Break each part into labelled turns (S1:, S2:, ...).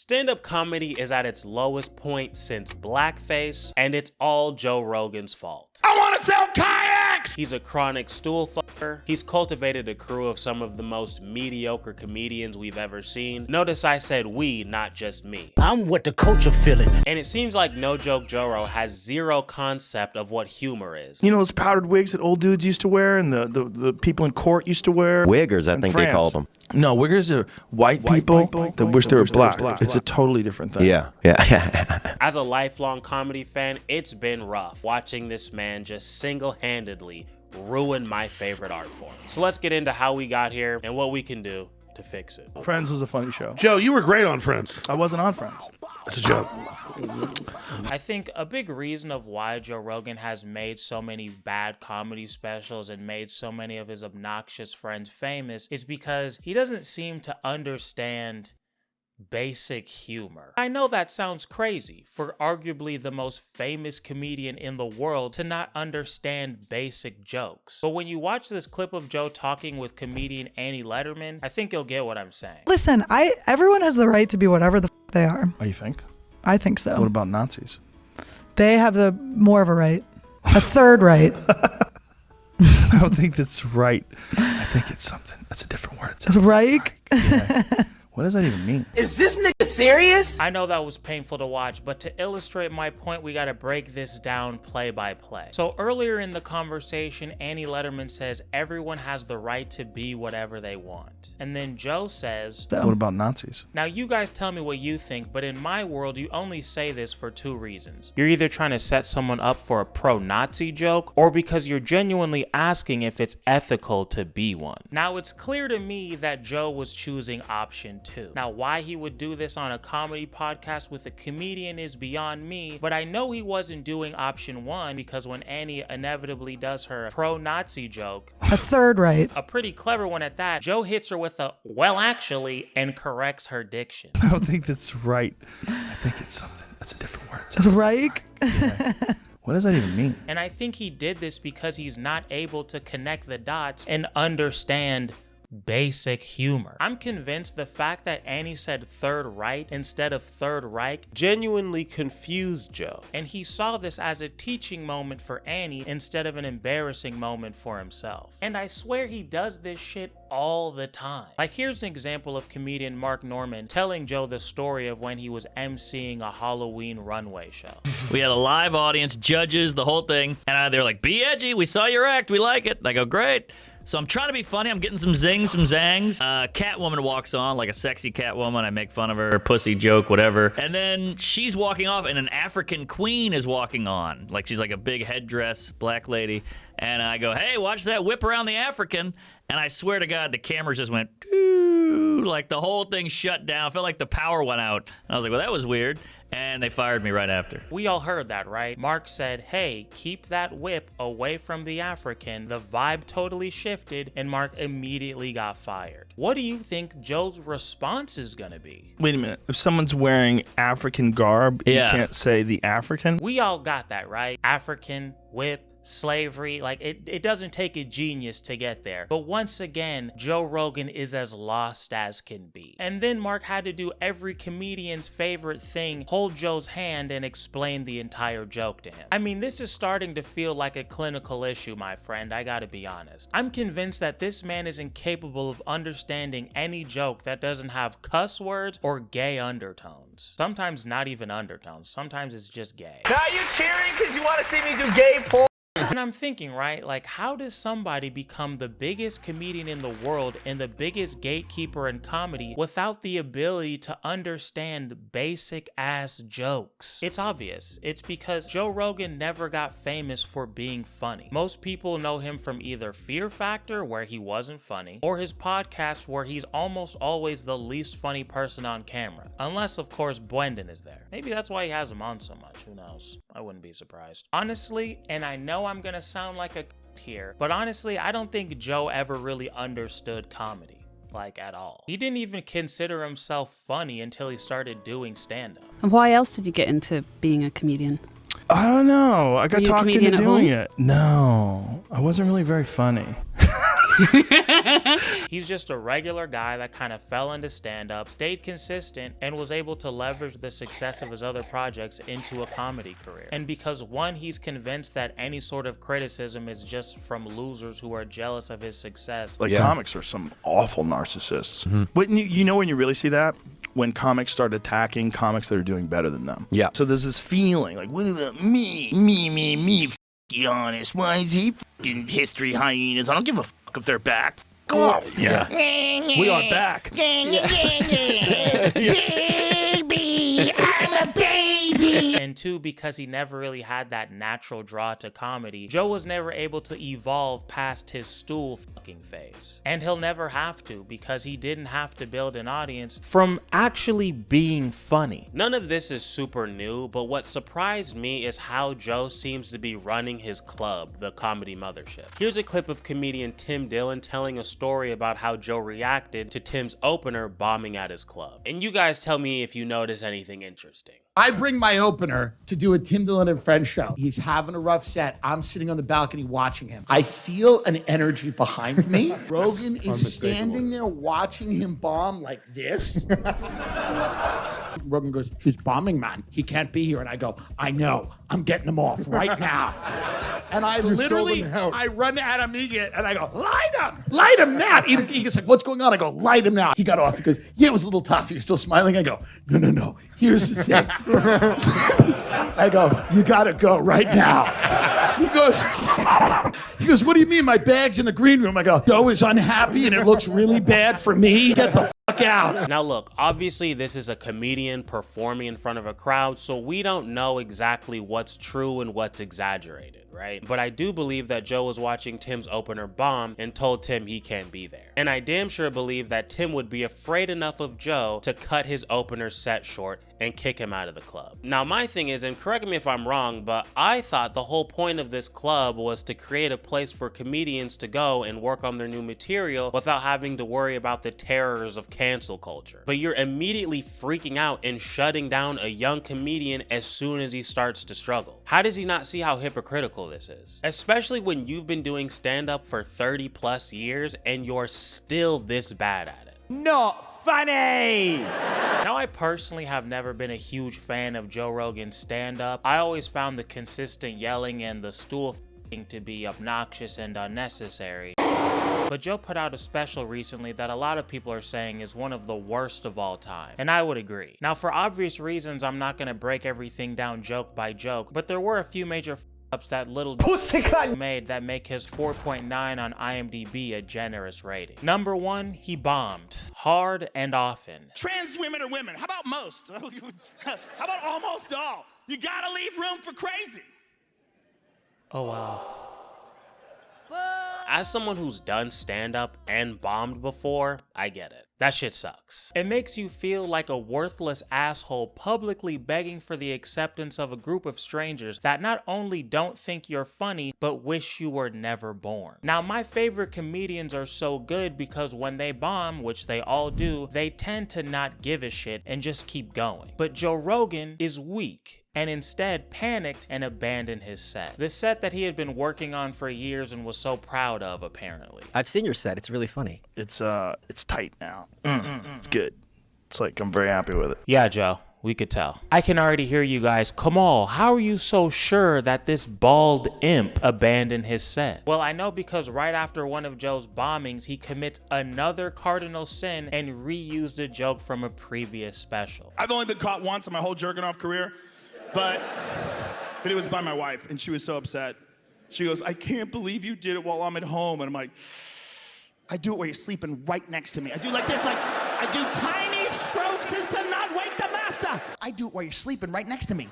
S1: Stand-up comedy is at its lowest point since blackface, and it's all Joe Rogan's fault.
S2: I want to sell kayaks!
S1: He's a chronic stool fucker. He's cultivated a crew of some of the most mediocre comedians we've ever seen. Notice I said we, not just me.
S3: I'm what the culture feeling.
S1: And it seems like No Joke Joro has zero concept of what humor is.
S2: You know those powdered wigs that old dudes used to wear and the people in court used to wear?
S4: Wiggers, I think they called them.
S2: No, wiggers are white people that wish they were black. It's a totally different thing.
S4: Yeah.
S1: As a lifelong comedy fan, it's been rough watching this man just single-handedly ruin my favorite art form. So let's get into how we got here and what we can do to fix it.
S2: Friends was a funny show.
S5: Joe, you were great on Friends.
S2: I wasn't on Friends.
S5: That's a joke.
S1: I think a big reason of why Joe Rogan has made so many bad comedy specials and made so many of his obnoxious friends famous is because he doesn't seem to understand basic humor. I know that sounds crazy for arguably the most famous comedian in the world to not understand basic jokes. But when you watch this clip of Joe talking with comedian Annie Letterman, I think you'll get what I'm saying.
S6: Listen, everyone has the right to be whatever the they are.
S2: Oh, you think?
S6: I think so.
S2: What about Nazis?
S6: They have the more of a right. A third right.
S2: I don't think that's right. I think it's something. That's a different word. It's
S6: right?
S2: Yeah. What does that even mean?
S3: Is this nigga serious?
S1: I know that was painful to watch, but to illustrate my point, we gotta break this down play by play. So earlier in the conversation, Annie Letterman says everyone has the right to be whatever they want. And then Joe says,
S2: What about Nazis?
S1: now you guys tell me what you think, but in my world, you only say this for two reasons. You're either trying to set someone up for a pro-Nazi joke, or because you're genuinely asking if it's ethical to be one. Now it's clear to me that Joe was choosing option 2. Now, why he would do this on a comedy podcast with a comedian is beyond me, but I know he wasn't doing option 1 because when Annie inevitably does her pro-Nazi joke,
S6: A third right.
S1: a pretty clever one at that, Joe hits her with a, well, actually, and corrects her diction.
S2: I don't think that's right. I think it's something. That's a different word. It's
S6: Right?
S2: What does that even mean?
S1: And I think he did this because he's not able to connect the dots and understand basic humor. I'm convinced the fact that Annie said Third Right instead of Third Reich genuinely confused Joe. And he saw this as a teaching moment for Annie instead of an embarrassing moment for himself. And I swear he does this shit all the time. Like, here's an example of comedian Mark Norman telling Joe the story of when he was emceeing a Halloween runway show.
S7: We had a live audience, judges, the whole thing, and they're like, be edgy, we saw your act, we like it. And I go, great. So I'm trying to be funny. I'm getting some zings, some zangs. Catwoman walks on, like a sexy Catwoman. I make fun of her, pussy joke, whatever. And then she's walking off, and an African queen is walking on. Like, she's like a big headdress, black lady. And I go, hey, watch that whip around the African. And I swear to God, the cameras just went, doo, like the whole thing shut down. I felt like the power went out. And I was like, well, that was weird. And they fired me right after.
S1: We all heard that, right? Mark said, hey, keep that whip away from the African. The vibe totally shifted, and Mark immediately got fired. What do you think Joe's response is gonna be?
S2: Wait a minute. If someone's wearing African garb, you
S7: Yeah.
S2: can't say the African?
S1: We all got that, right? African, whip, slavery, like it doesn't take a genius to get there. But once again, Joe Rogan is as lost as can be. And then Mark had to do every comedian's favorite thing, hold Joe's hand and explain the entire joke to him. I mean, this is starting to feel like a clinical issue, my friend, I gotta be honest. I'm convinced that this man is incapable of understanding any joke that doesn't have cuss words or gay undertones. Sometimes not even undertones, sometimes it's just gay.
S3: Now you cheering because you want to see me do gay porn?
S1: And I'm thinking, right, like, how does somebody become the biggest comedian in the world and the biggest gatekeeper in comedy without the ability to understand basic ass jokes? It's obvious. It's because Joe Rogan never got famous for being funny. Most people know him from either Fear Factor, where he wasn't funny, or his podcast, where he's almost always the least funny person on camera. Unless, of course, Brendan is there. Maybe that's why he has him on so much. Who knows? I wouldn't be surprised. Honestly, and I know I'm gonna sound like a here, but honestly, I don't think Joe ever really understood comedy, like, at all. He didn't even consider himself funny until he started doing stand-up.
S8: And why else did you get into being a comedian?
S2: I don't know. I got
S8: Were you a
S2: talked
S8: comedian
S2: into
S8: at
S2: doing
S8: home?
S2: it. No, I wasn't really very funny.
S1: He's just a regular guy that kind of fell into stand-up, stayed consistent, and was able to leverage the success of his other projects into a comedy career. And because one, he's convinced that any sort of criticism is just from losers who are jealous of his success.
S2: Like comics are some awful narcissists. But you know when you really see that? When comics start attacking comics that are doing better than them.
S4: Yeah.
S2: So there's this feeling like, what about me? Be honest. Why is he fucking history hyenas? I don't give a fuck if they're back. Go off. Yeah. We are back. Baby, I'm a baby.
S1: And two, because he never really had that natural draw to comedy, Joe was never able to evolve past his stool fucking phase. And he'll never have to, because he didn't have to build an audience from actually being funny. None of this is super new, but what surprised me is how Joe seems to be running his club, the Comedy Mothership. Here's a clip of comedian Tim Dillon telling a story about how Joe reacted to Tim's opener bombing at his club. And you guys tell me if you notice anything interesting.
S9: I bring my opener to do a Tim Dillon and Friends show. He's having a rough set. I'm sitting on the balcony watching him. I feel an energy behind me. Rogan is standing there watching him bomb like this. Rogan goes, he's bombing, man. He can't be here. And I go, I know. I'm getting him off right now. And I literally, I run at him and I go, light him now. He gets like, what's going on? I go, light him now. He got off. He goes, yeah, it was a little tough. He was still smiling. I go, no. Here's the thing. I go, you gotta go right now. He goes, what do you mean? My bag's in the green room. I go, Joe is unhappy and it looks really bad for me. Get the fuck out.
S1: Now look, obviously this is a comedian performing in front of a crowd, so we don't know exactly what's true and what's exaggerated, right? But I do believe that Joe was watching Tim's opener bomb and told Tim he can't be there. And I damn sure believe that Tim would be afraid enough of Joe to cut his opener set short and kick him out of the club. Now my thing is, and correct me if I'm wrong, but I thought the whole point of this club was to create a place for comedians to go and work on their new material without having to worry about the terrors of cancel culture. But you're immediately freaking out and shutting down a young comedian as soon as he starts to struggle. How does he not see how hypocritical this is? Especially when you've been doing stand-up for 30+ years and you're still this bad at it.
S3: Not funny.
S1: Now, I personally have never been a huge fan of Joe Rogan's stand-up. I always found the consistent yelling and the stool f***ing to be obnoxious and unnecessary. But Joe put out a special recently that a lot of people are saying is one of the worst of all time, and I would agree. Now, for obvious reasons, I'm not gonna break everything down joke by joke, but there were a few major f***ups that little made that make his 4.9 on IMDb a generous rating. Number one, he bombed hard and often.
S3: Trans women are women. How about most? How about almost all? You gotta leave room for crazy.
S1: Oh wow. As someone who's done stand-up and bombed before, I get it. That shit sucks. It makes you feel like a worthless asshole publicly begging for the acceptance of a group of strangers that not only don't think you're funny, but wish you were never born. Now, my favorite comedians are so good because when they bomb, which they all do, they tend to not give a shit and just keep going. But Joe Rogan is weak and instead panicked and abandoned his set. The set that he had been working on for years and was so proud of, apparently.
S4: I've seen your set. It's really funny.
S2: It's tight now. It's good. It's like, I'm very happy with it.
S1: Yeah, Joe, we could tell. I can already hear you guys. Kamal, how are you so sure that this bald imp abandoned his set? Well, I know because right after one of Joe's bombings, he commits another cardinal sin and reused a joke from a previous special.
S10: I've only been caught once in my whole jerking off career, but it was by my wife, and she was so upset. She goes, I can't believe you did it while I'm at home. And I'm like, I do it while you're sleeping right next to me. I do like this, like, I do tiny strokes as to not wake the master. I do it while you're sleeping right next to me.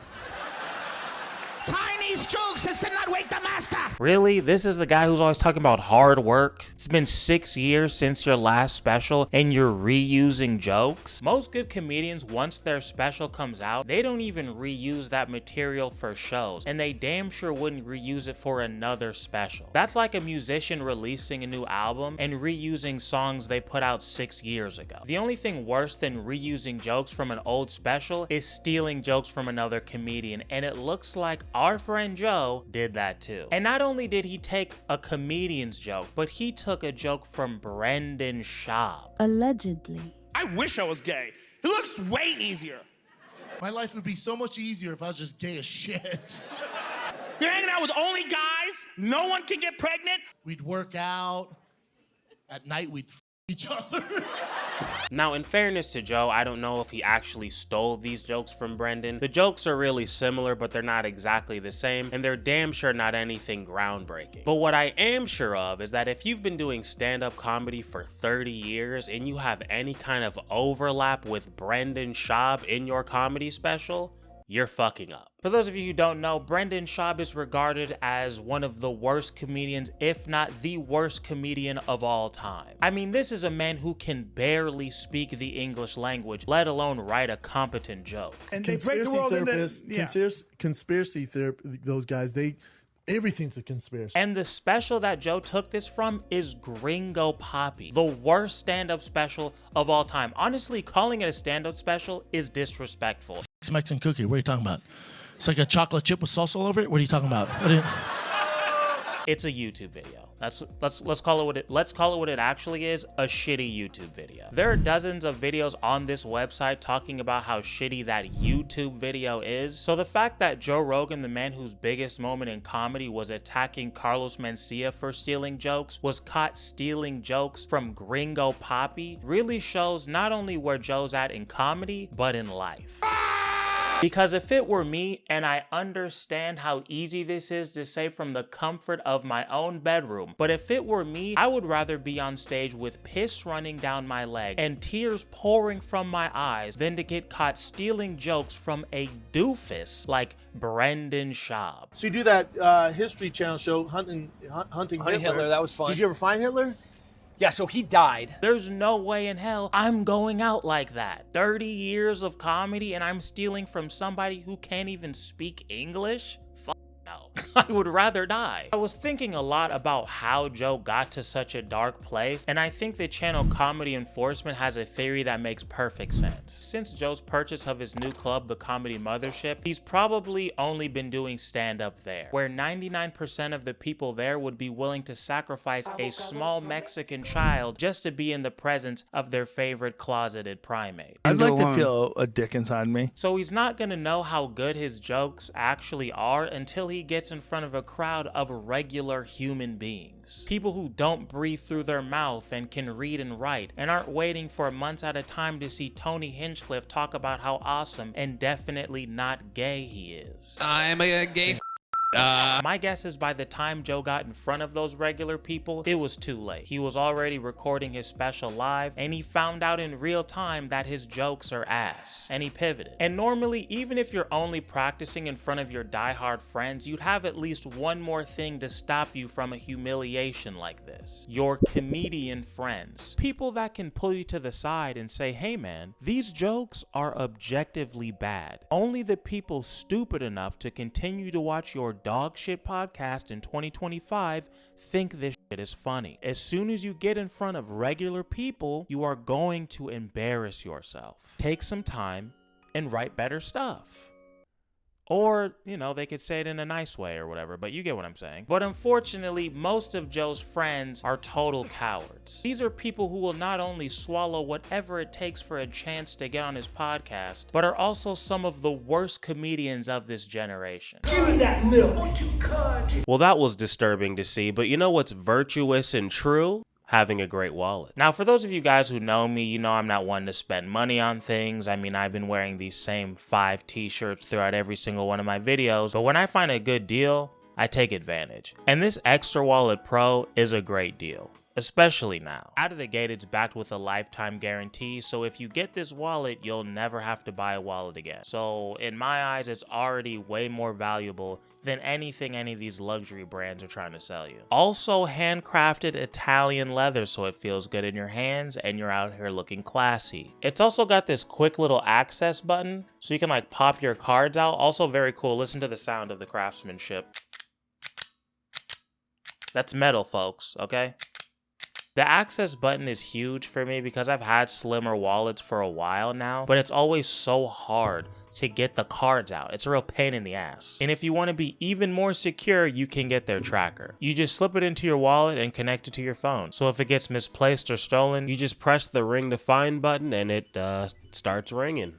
S10: Tiny strokes as to not wake the master.
S1: Really? This is the guy who's always talking about hard work? It's been 6 years since your last special and you're reusing jokes? Most good comedians, once their special comes out, they don't even reuse that material for shows, and they damn sure wouldn't reuse it for another special. That's like a musician releasing a new album and reusing songs they put out 6 years ago. The only thing worse than reusing jokes from an old special is stealing jokes from another comedian, and it looks like our friend Joe did that too. And not only only did he take a comedian's joke, but he took a joke from Brendan Schaub.
S4: Allegedly.
S10: I wish I was gay. It looks way easier.
S11: My life would be so much easier if I was just gay as shit.
S10: You're hanging out with only guys. No one can get pregnant.
S11: We'd work out. At night, we'd each other.
S1: Now, in fairness to Joe, I don't know if he actually stole these jokes from Brendan. The jokes are really similar, but they're not exactly the same, and they're damn sure not anything groundbreaking. But what I am sure of is that if you've been doing stand-up comedy for 30 years and you have any kind of overlap with Brendan Schaub in your comedy special, you're fucking up. For those of you who don't know, Brendan Schaub is regarded as one of the worst comedians, if not the worst comedian of all time. I mean, this is a man who can barely speak the English language, let alone write a competent joke.
S10: And they break the world into...
S5: Conspiracy therapists, those guys, everything's a conspiracy.
S1: And the special that Joe took this from is Gringo Poppy, the worst stand-up special of all time. Honestly, calling it a stand-up special is disrespectful.
S11: It's Mexican cookie. What are you talking about? It's like a chocolate chip with salsa all over it. What are you talking about?
S1: It's a YouTube video. Let's call it what it actually is, a shitty YouTube video. There are dozens of videos on this website talking about how shitty that YouTube video is. So the fact that Joe Rogan, the man whose biggest moment in comedy was attacking Carlos Mencia for stealing jokes, was caught stealing jokes from Gringo Poppy, really shows not only where Joe's at in comedy, but in life. Because if it were me, and I understand how easy this is to say from the comfort of my own bedroom, but if it were me, I would rather be on stage with piss running down my leg and tears pouring from my eyes than to get caught stealing jokes from a doofus like Brendan Schaub.
S11: So you do that History Channel show, Hunting Hitler.
S12: That was fun.
S11: Did you ever find Hitler?
S12: Yeah, so he died.
S1: There's no way in hell I'm going out like that. 30 years of comedy and I'm stealing from somebody who can't even speak English? Fuck no. I would rather die. I was thinking a lot about how Joe got to such a dark place, and I think the channel Comedy Enforcement has a theory that makes perfect sense. Since Joe's purchase of his new club, the Comedy Mothership, he's probably only been doing stand-up there, where 99% of the people there would be willing to sacrifice a small Mexican child just to be in the presence of their favorite closeted primate.
S2: I'd like to feel a dick inside me.
S1: So he's not gonna know how good his jokes actually are until he gets in front of a crowd of regular human beings. People who don't breathe through their mouth and can read and write, and aren't waiting for months at a time to see Tony Hinchcliffe talk about how awesome and definitely not gay he is.
S12: I'm a gay
S1: My guess is by the time Joe got in front of those regular people, it was too late. He was already recording his special live, and he found out in real time that his jokes are ass, and he pivoted. And normally, even if you're only practicing in front of your diehard friends, you'd have at least one more thing to stop you from a humiliation like this. Your comedian friends. People that can pull you to the side and say, hey man, these jokes are objectively bad. Only the people stupid enough to continue to watch your dog shit podcast in 2025 think this shit is funny. As soon as you get in front of regular people, you are going to embarrass yourself. Take some time and write better stuff. Or, you know, they could say it in a nice way or whatever, but you get what I'm saying. But unfortunately, most of Joe's friends are total cowards. These are people who will not only swallow whatever it takes for a chance to get on his podcast, but are also some of the worst comedians of this generation.
S9: Give me that milk, won't you cut?
S1: Well, that was disturbing to see, but you know what's virtuous and true? Having a great wallet. Now, for those of you guys who know me, you know I'm not one to spend money on things. I mean, I've been wearing these same 5 t-shirts throughout every single one of my videos, but when I find a good deal, I take advantage. And this Extra Wallet Pro is a great deal, especially now. Out of the gate, it's backed with a lifetime guarantee, so if you get this wallet, you'll never have to buy a wallet again. So in my eyes, it's already way more valuable than anything any of these luxury brands are trying to sell you. Also handcrafted Italian leather, so it feels good in your hands and you're out here looking classy. It's also got this quick little access button, so you can like pop your cards out. Also very cool. Listen to the sound of the craftsmanship. That's metal, folks, okay? The access button is huge for me because I've had slimmer wallets for a while now, but it's always so hard to get the cards out. It's a real pain in the ass. And if you want to be even more secure, you can get their tracker. You just slip it into your wallet and connect it to your phone. So if it gets misplaced or stolen,
S4: you just press the ring to find button and it starts ringing.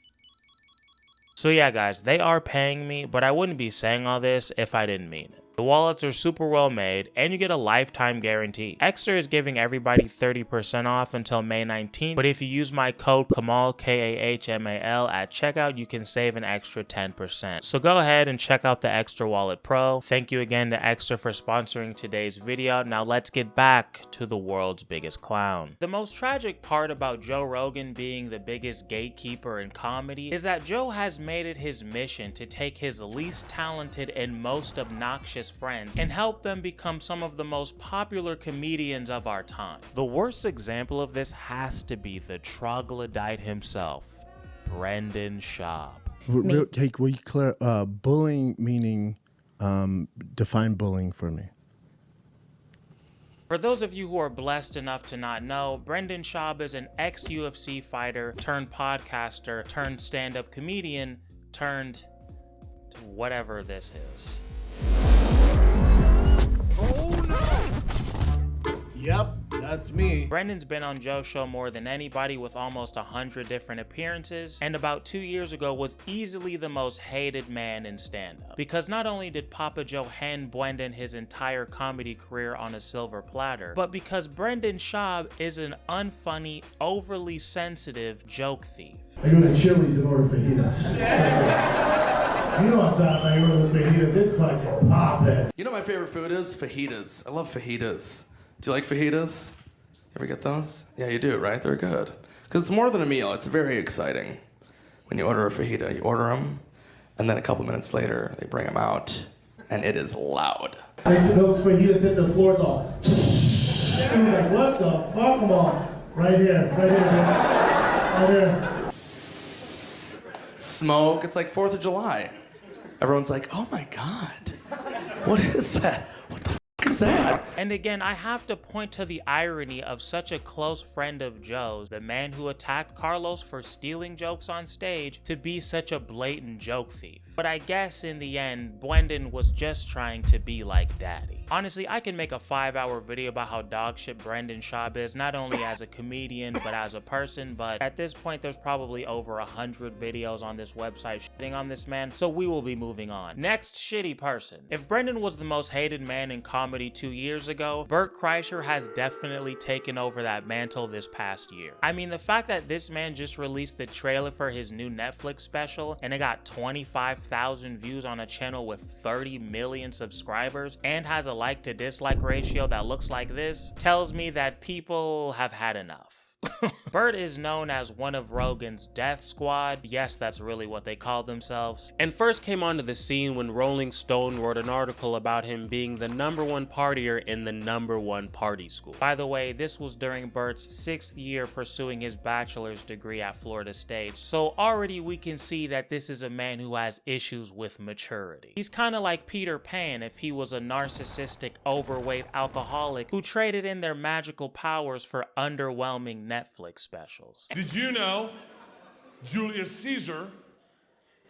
S1: So yeah, guys, they are paying me, but I wouldn't be saying all this if I didn't mean it. The wallets are super well made, and you get a lifetime guarantee. Extra is giving everybody 30% off until May 19th, but if you use my code KAHMAL, K-A-H-M-A-L, at checkout, you can save an extra 10%. So go ahead and check out the Extra Wallet Pro. Thank you again to Extra for sponsoring today's video. Now let's get back to the world's biggest clown. The most tragic part about Joe Rogan being the biggest gatekeeper in comedy is that Joe has made it his mission to take his least talented and most obnoxious friends and help them become some of the most popular comedians of our time. The worst example of this has to be the troglodyte himself, Brendan Schaub.
S5: Hey, will you clear bullying meaning? Define bullying for me.
S1: For those of you who are blessed enough to not know, Brendan Schaub is an ex-UFC fighter turned podcaster turned stand-up comedian turned to whatever this is.
S5: Oh no! Yep, that's me.
S1: Brendan's been on Joe's show more than anybody with almost 100 different appearances, and about 2 years ago was easily the most hated man in stand-up. Because not only did Papa Joe hand Brendan his entire comedy career on a silver platter, but because Brendan Schaub is an unfunny, overly sensitive joke thief.
S5: I go to Chili's and order fajitas. You know what I'm talking about, you order those fajitas, it's fucking poppin'.
S13: You know my favorite food is fajitas. I love fajitas. Do you like fajitas? You ever get those? Yeah, you do, right? They're good. Because it's more than a meal, it's very exciting. When you order a fajita, you order them, and then a couple minutes later, they bring them out, and it is loud.
S5: Those fajitas hit the floor, it's all like, what the fuck, come on? Right here, bitch. Right here.
S13: Smoke, it's like 4th of July. Everyone's like, oh my God, what is that? What the fuck is that?
S1: And again, I have to point to the irony of such a close friend of Joe's, the man who attacked Carlos for stealing jokes on stage, to be such a blatant joke thief. But I guess in the end, Brendan was just trying to be like daddy. Honestly, I can make a 5-hour video about how dogshit Brendan Schaub is, not only as a comedian, but as a person, but at this point, there's probably over 100 videos on this website shitting on this man, so we will be moving on. Next shitty person. If Brendan was the most hated man in comedy 2 years ago, Bert Kreischer has definitely taken over that mantle this past year. I mean, the fact that this man just released the trailer for his new Netflix special, and it got 25,000 views on a channel with 30 million subscribers, and has a like to dislike ratio that looks like this, tells me that people have had enough. Bert is known as one of Rogan's death squad. Yes, that's really what they call themselves.
S4: And first came onto the scene when Rolling Stone wrote an article about him being the #1 partier in the #1 party school.
S1: By the way, this was during Bert's 6th year pursuing his bachelor's degree at Florida State. So already we can see that this is a man who has issues with maturity. He's kind of like Peter Pan if he was a narcissistic, overweight alcoholic who traded in their magical powers for underwhelming Netflix specials.
S14: Did you know Julius Caesar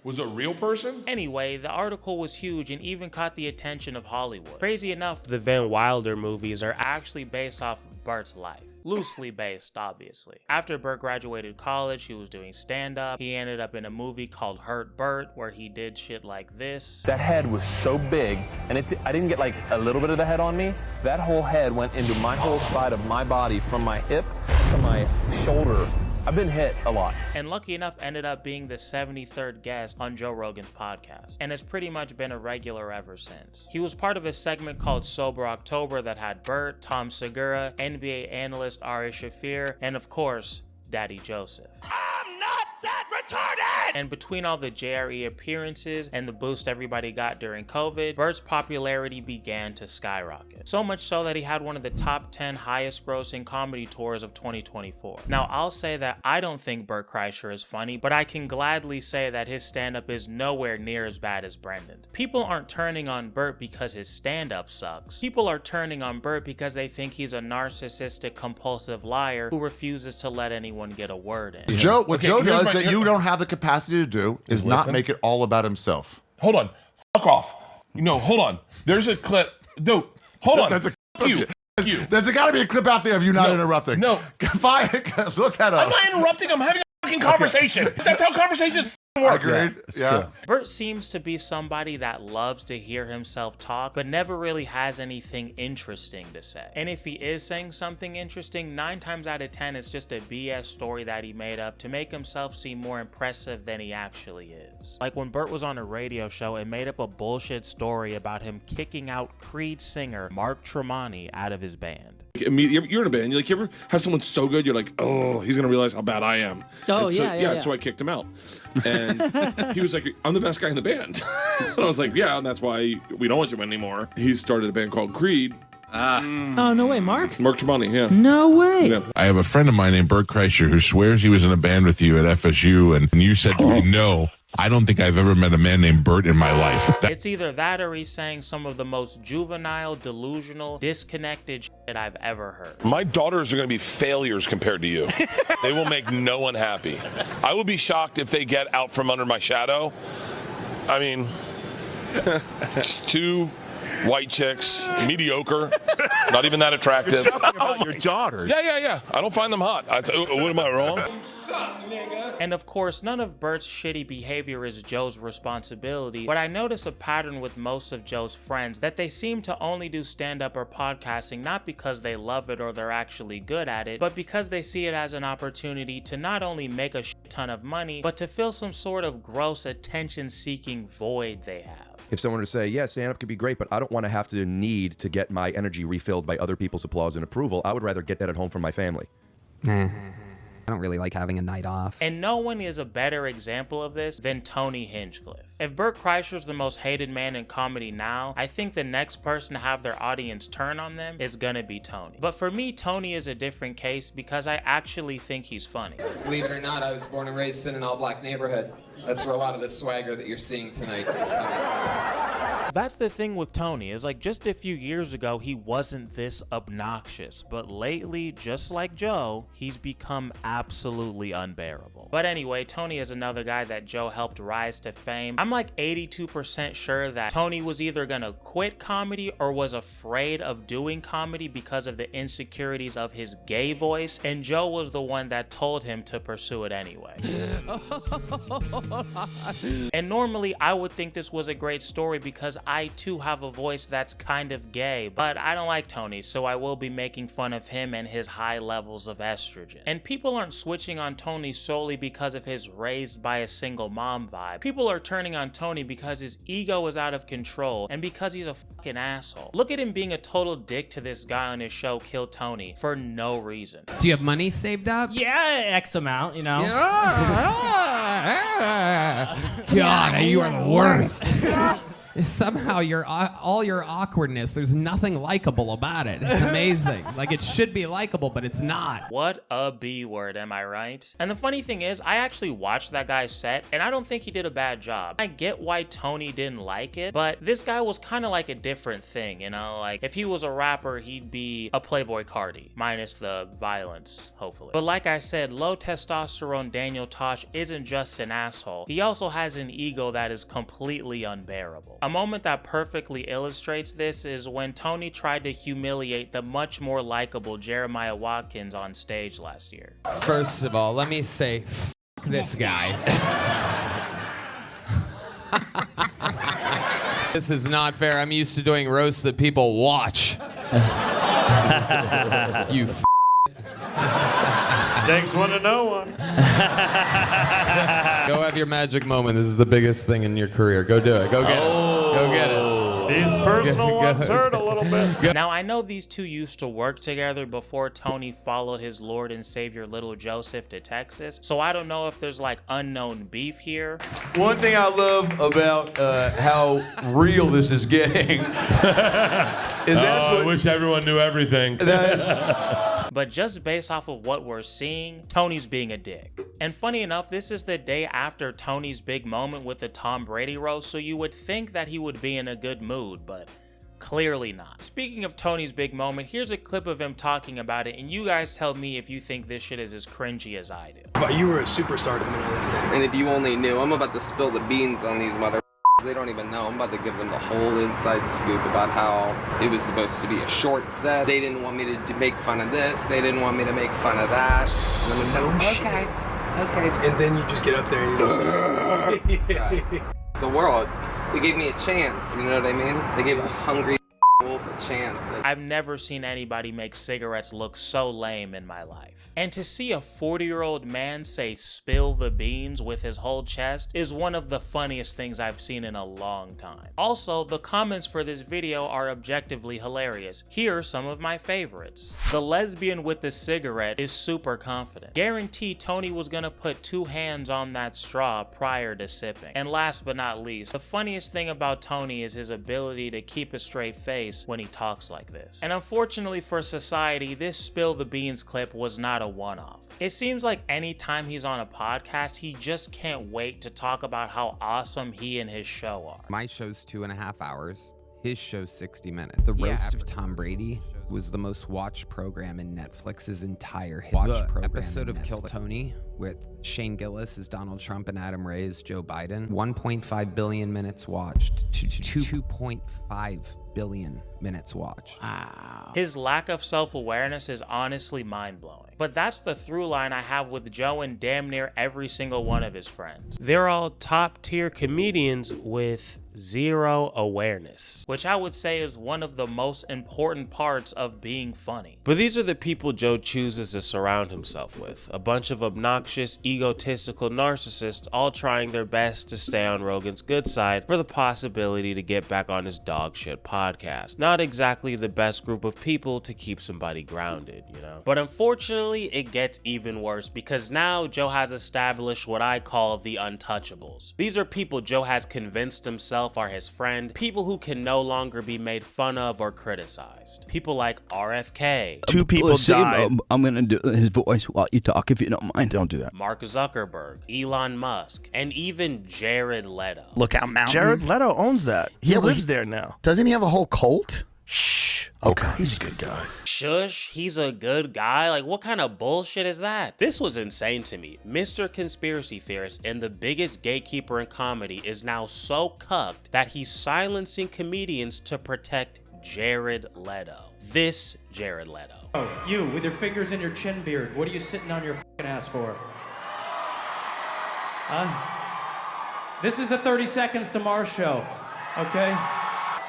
S14: was a real person?
S1: Anyway, the article was huge and even caught the attention of Hollywood. Crazy enough,
S4: The Van Wilder movies are
S1: actually based off of Bert's life. Loosely based, obviously. After Bert graduated college, he was doing stand-up. He ended up in a movie called Hurt Bert, where he did shit like this.
S15: That head was so big, and I didn't get like a little bit of the head on me. That whole head went into my whole side of my body, from my hip to my shoulder. I've been hit a lot.
S1: And lucky enough, ended up being the 73rd guest on Joe Rogan's podcast, and has pretty much been a regular ever since. He was part of a segment called Sober October that had Bert, Tom Segura, NBA analyst Ari Shaffir, and of course, Daddy Joseph.
S3: I'm not that retarded!
S1: And between all the JRE appearances and the boost everybody got during COVID, Bert's popularity began to skyrocket. So much so that he had one of the top 10 highest grossing comedy tours of 2024. Now, I'll say that I don't think Bert Kreischer is funny, but I can gladly say that his stand-up is nowhere near as bad as Brendan's. People aren't turning on Bert because his stand-up sucks. People are turning on Bert because they think he's a narcissistic, compulsive liar who refuses to let anyone get a word in.
S16: What Joe does that you don't have the capacity to do is not
S14: listen.
S16: make it all about himself.
S14: Hold on. Fuck off. No, hold on. There's a clip. No, hold on.
S16: That's a
S14: Fuck you. Fuck you.
S16: There's got to be a clip out there of you not interrupting.
S14: No.
S16: Fine. Look that up.
S14: I'm not interrupting. I'm having a fucking conversation. That's how conversations work.
S16: Agreed. Yeah.
S1: Bert seems to be somebody that loves to hear himself talk, but never really has anything interesting to say. And if he is saying something interesting, 9 times out of 10, it's just a BS story that he made up to make himself seem more impressive than he actually is. Like when Bert was on a radio show and made up a bullshit story about him kicking out Creed singer Mark Tremonti out of his band.
S14: You're in a band. You ever have someone so good, you're like, oh, he's gonna realize how bad I am.
S17: Oh,
S14: And so,
S17: yeah.
S14: So I kicked him out, and he was like, I'm the best guy in the band. And I was like, yeah, and that's why we don't want you anymore. He started a band called Creed.
S17: Oh, no way, Mark?
S14: Mark Tremonti, yeah.
S17: No way.
S14: Yeah.
S18: I have a friend of mine named Bert Kreischer who swears he was in a band with you at FSU, and you said to me, no, I don't think I've ever met a man named Bert in my life.
S1: It's either that or he's saying some of the most juvenile, delusional, disconnected shit I've ever heard.
S19: My daughters are going to be failures compared to you. They will make no one happy. I will be shocked if they get out from under my shadow. I mean, 2 white chicks, mediocre, not even that attractive.
S16: You're talking about your daughters.
S19: Yeah. I don't find them hot. What am I wrong?
S1: And of course, none of Bert's shitty behavior is Joe's responsibility, but I notice a pattern with most of Joe's friends that they seem to only do stand-up or podcasting not because they love it or they're actually good at it, but because they see it as an opportunity to not only make a shit ton of money, but to fill some sort of gross attention-seeking void they have.
S20: If someone were to say, yeah, stand-up could be great, but I don't want to have to need to get my energy refilled by other people's applause and approval, I would rather get that at home from my family.
S21: Nah, I don't really like having a night off.
S1: And no one is a better example of this than Tony Hinchcliffe. If Bert Kreischer's the most hated man in comedy now, I think the next person to have their audience turn on them is gonna be Tony. But for me, Tony is a different case because I actually think he's funny.
S22: Believe it or not, I was born and raised in an all-black neighborhood. That's where a lot of the swagger that you're seeing tonight is coming from.
S1: That's the thing with Tony, is like just a few years ago, he wasn't this obnoxious, but lately, just like Joe, he's become absolutely unbearable. But anyway, Tony is another guy that Joe helped rise to fame. I'm like 82% sure that Tony was either gonna quit comedy or was afraid of doing comedy because of the insecurities of his gay voice, and Joe was the one that told him to pursue it anyway. And normally I would think this was a great story because I too have a voice that's kind of gay, but I don't like Tony, so I will be making fun of him and his high levels of estrogen. And people aren't switching on Tony solely because of his raised by a single mom vibe. People are turning on Tony because his ego is out of control and because he's a fucking asshole. Look at him being a total dick to this guy on his show, Kill Tony, for no reason.
S21: Do you have money saved up?
S17: Yeah, X amount, you know.
S21: God, you are the worst. Somehow all your awkwardness, there's nothing likable about it. It's amazing. Like, it should be likable, but it's not.
S1: What a B word, am I right? And the funny thing is, I actually watched that guy's set, and I don't think he did a bad job. I get why Tony didn't like it, but this guy was kind of like a different thing, you know? Like, if he was a rapper, he'd be a Playboy Cardi, minus the violence, hopefully. But like I said, low testosterone Daniel Tosh isn't just an asshole. He also has an ego that is completely unbearable. A moment that perfectly illustrates this is when Tony tried to humiliate the much more likable Jeremiah Watkins on stage last year.
S21: First of all, let me say, f this guy. This is not fair. I'm used to doing roasts that people watch. You f.
S23: Takes one to know one.
S21: Go have your magic moment. This is the biggest thing in your career. Go do it. Go get it. Go get it.
S23: These personal ones hurt a little bit.
S1: Now, I know these two used to work together before Tony followed his Lord and Savior Little Joseph to Texas, so I don't know if there's like unknown beef here.
S23: One thing I love about how real this is getting is
S14: I wish everyone knew everything.
S1: But just based off of what we're seeing, Tony's being a dick. And funny enough, this is the day after Tony's big moment with the Tom Brady roast, so you would think that he would be in a good mood, but Clearly not. Speaking of Tony's big moment, here's a clip of him talking about it, and you guys tell me if you think this shit is as cringy as I do.
S12: But you were a superstar coming out of that.
S22: And if you only knew, I'm about to spill the beans on these mother. They don't even know. I'm about to give them the whole inside scoop about how it was supposed to be a short set. They didn't want me to make fun of this. They didn't want me to make fun of that. And then we said, okay.
S12: And then you just get up there and you just
S22: Right. The world, they gave me a chance. You know what I mean? They gave a hungry wolf a chance.
S1: I've never seen anybody make cigarettes look so lame in my life. And to see a 40-year-old man say spill the beans with his whole chest is one of the funniest things I've seen in a long time. Also, the comments for this video are objectively hilarious. Here are some of my favorites. The lesbian with the cigarette is super confident. Guarantee Tony was gonna put 2 hands on that straw prior to sipping. And last but not least, the funniest thing about Tony is his ability to keep a straight face when he talks like this. And unfortunately for society, this spill the beans clip was not a one-off. It seems like anytime he's on a podcast, he just can't wait to talk about how awesome he and his show are.
S6: My show's 2.5 hours. His show's 60 minutes. The Roast of Tom Brady was the most watched program in Netflix's entire history. The episode of Kill Tony with Shane Gillis as Donald Trump and Adam Ray as Joe Biden, 1.5 billion minutes watched to 2.5 billion minutes watched.
S1: Wow. His lack of self-awareness is honestly mind-blowing. But that's the through line I have with Joe and damn near every single one of his friends.
S4: They're all top-tier comedians with zero awareness,
S1: which I would say is one of the most important parts of being funny.
S4: But these are the people Joe chooses to surround himself with. A bunch of obnoxious, egotistical narcissists all trying their best to stay on Rogan's good side for the possibility to get back on his dog shit podcast. Not exactly the best group of people to keep somebody grounded, you know? But unfortunately, it gets even worse because now Joe has established what I call the untouchables. These are people Joe has convinced himself are his friend, people who can no longer be made fun of or criticized. People like RFK.
S2: 2 people died.
S7: I'm gonna do his voice while you talk if you don't mind.
S2: Don't do that.
S1: Mark Zuckerberg, Elon Musk, and even Jared Leto.
S2: Lookout Mountain.
S10: Jared Leto owns that. He lives there now.
S2: Doesn't he have a whole cult?
S10: Shh.
S2: Okay.
S10: He's a good guy.
S1: Shush, he's a good guy? Like, what kind of bullshit is that? This was insane to me. Mr. Conspiracy Theorist and the biggest gatekeeper in comedy is now so cucked that he's silencing comedians to protect Jared Leto. This Jared Leto.
S8: Oh, you with your fingers in your chin beard, what are you sitting on your fucking ass for? Huh? This is the 30 Seconds to Mars show, okay?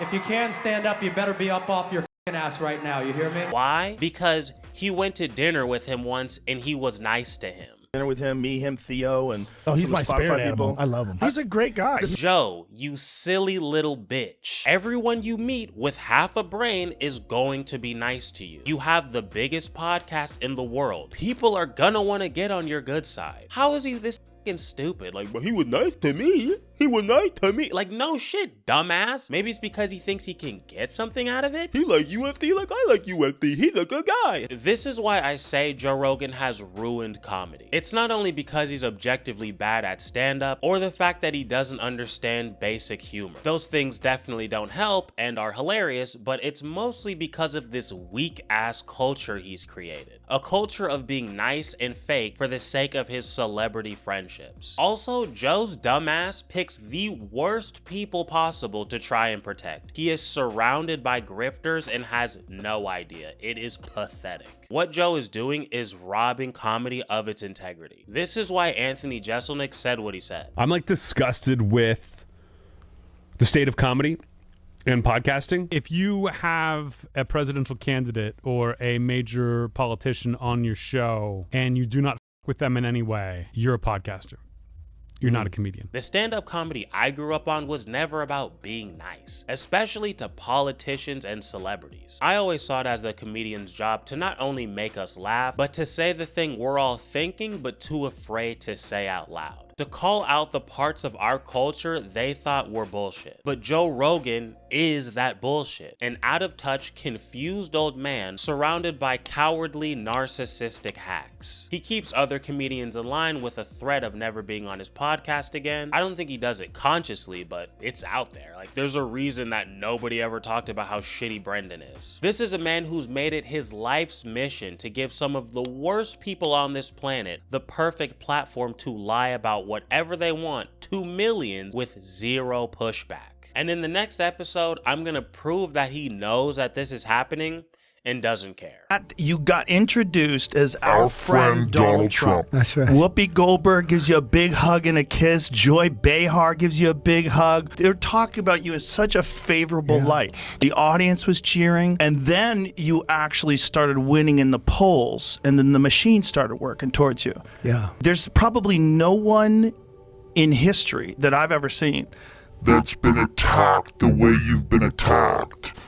S8: If you can stand up, you better be up off your fucking ass right now, you hear me?
S1: Why? Because he went to dinner with him once and he was nice to him.
S10: Dinner with him, me, him, Theo, and
S5: he's
S10: some
S5: my
S10: Spotify
S5: spirit animal.
S10: people.
S5: I love him.
S10: He's a great guy.
S1: Joe, you silly little bitch. Everyone you meet with half a brain is going to be nice to you. You have the biggest podcast in the world. People are gonna want to get on your good side. How is he this fucking stupid? Like, but he was nice to me. He was nice to me. Like, no shit, dumbass. Maybe it's because he thinks he can get something out of it. He like UFD like I like UFD. He's a good guy. This is why I say Joe Rogan has ruined comedy. It's not only because he's objectively bad at stand-up or the fact that he doesn't understand basic humor. Those things definitely don't help and are hilarious, but it's mostly because of this weak-ass culture he's created. A culture of being nice and fake for the sake of his celebrity friendships. Also, Joe's dumbass picks the worst people possible to try and protect. He is surrounded by grifters and has no idea. It is pathetic. What Joe is doing is robbing comedy of its integrity. This is why Anthony Jeselnik said what he said.
S24: I'm like disgusted with the state of comedy and podcasting. If you have a presidential candidate or a major politician on your show and you do not with them in any way, you're a podcaster. You're not a comedian.
S1: The stand-up comedy I grew up on was never about being nice, especially to politicians and celebrities. I always saw it as the comedian's job to not only make us laugh, but to say the thing we're all thinking but too afraid to say out loud.
S4: to call out the parts of our culture they thought were bullshit. But Joe Rogan is that bullshit. An out-of-touch, confused old man surrounded by cowardly, narcissistic hacks. He keeps other comedians in line with a threat of never being on his podcast again. I don't think he does it consciously, but it's out there. Like, there's a reason that nobody ever talked about how shitty Brendan is. This is a man who's made it his life's mission to give some of the worst people on this planet the perfect platform to lie about whatever they want to millions with zero pushback. And in the next episode, I'm gonna prove that he knows that this is happening and doesn't care.
S10: You got introduced as our friend Donald Trump.
S9: That's right.
S10: Whoopi Goldberg gives you a big hug and a kiss. Joy Behar gives you a big hug. They're talking about you in such a favorable light. The audience was cheering, and then you actually started winning in the polls, and then the machine started working towards you.
S9: Yeah.
S10: There's probably no one in history that I've ever seen
S18: that's been attacked the way you've been attacked.